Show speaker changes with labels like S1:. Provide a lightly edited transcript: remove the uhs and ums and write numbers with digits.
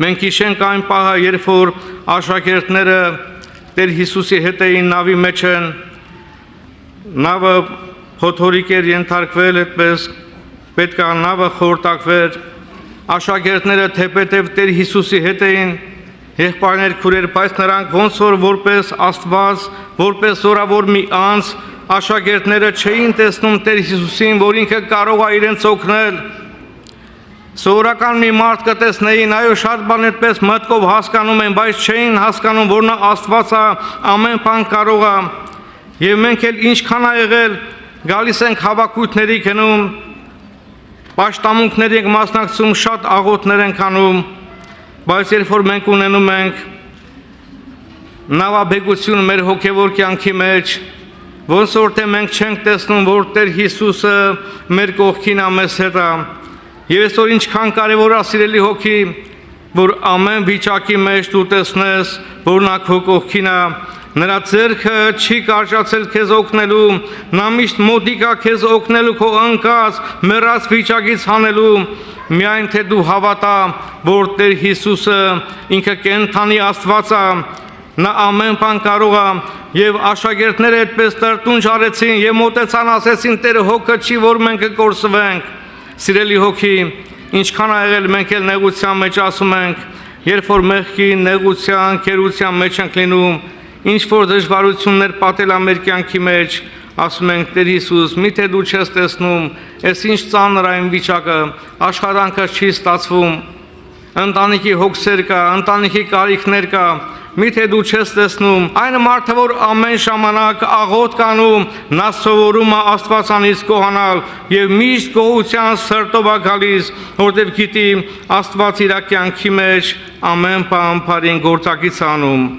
S1: Մենք հիշենք այն պահը, երբ որ աշակերտները Տեր Հիսուսի հետ էին նավի մեջ են, նավը փոթորիկ էր ենթարկվել, այդպես պետք է նավը խորտակվեր, աշակերտները թեպետև Տեր Հիսուսի հետ էին, եղբայրներ քուրեր, բայց նրանք ոնց որ որպես Աստված, որպես զորավոր մի անձ, աշակերտները չէին տեսնում Տեր Հիսուսին, որ ինքը կարող է իրենց օգնել։ Սովորական մի մարդ կտեսնեին, այո, շատ բան այդպես մտքով հասկանում են, բայց չէին հասկանում, որ նա Աստված է, ամեն բան կարող է։ Եվ մենք էլ ինչքան է եղել, գալիս ենք հավաքույթների գնում, պաշտամունքների ենք մասնակցում, շատ աղոթներ ենք անում, բայց երբ որ մենք ունենում ենք նավաբեկություն մեր հոգևոր կյանքի մեջ, ոնց որ թե մենք չենք տեսնում, որ Տեր Հիսուսը մեր կողքին է, մեզ հետ է, եւ այսօր ինչքան կարևոր է, սիրելի հոգի, որ ամեն վիճակի մեջ դու տեսնես, որ նա քո կողքին է, նրա ձեռքը չի կարճացել քեզ օգնելու, նա միշտ մոտիկ է քեզ օգնելու քո անկած մեռած վիճակից հանելու, միայն թե դու հավատա, որ Տեր Հիսուսը ինքը կենդանի Աստված է, նա ամեն բան կարող է, եւ աշակերտները այդպես տրտունջ արեցին եւ մոտեցան ասեցին Տերը հոգը չի, որ մենք կորսվենք։ Սիրելի հոգի, ինչքան ա եղել մենք էլ նեղության մեջ ասում ենք, երբ որ մեղքի, նեղության, քերության մեջ ենք լինում, ինչ որ դժվարություններ պատել է մեր կյանքի մեջ, ասում ենք Տեր Հիսուս, միթե դու չես տեսնում, այս ինչ ծանր այն վիճակը, աշխատանքը չի ստացվում, ընտանիքի հոգսեր կա, ընտանիքի կարիքներ կա, միթե դու չես տեսնում, այն մարդը, որ ամեն ժամանակ աղոթ կանում, նա սովորում է Աստվածանից գոհանալ եւ միշտ գոհության սրտով է գալիս, որտեղ գիտի Աստված իր կյանքի մեջ ամեն բան բարին գործակից անում։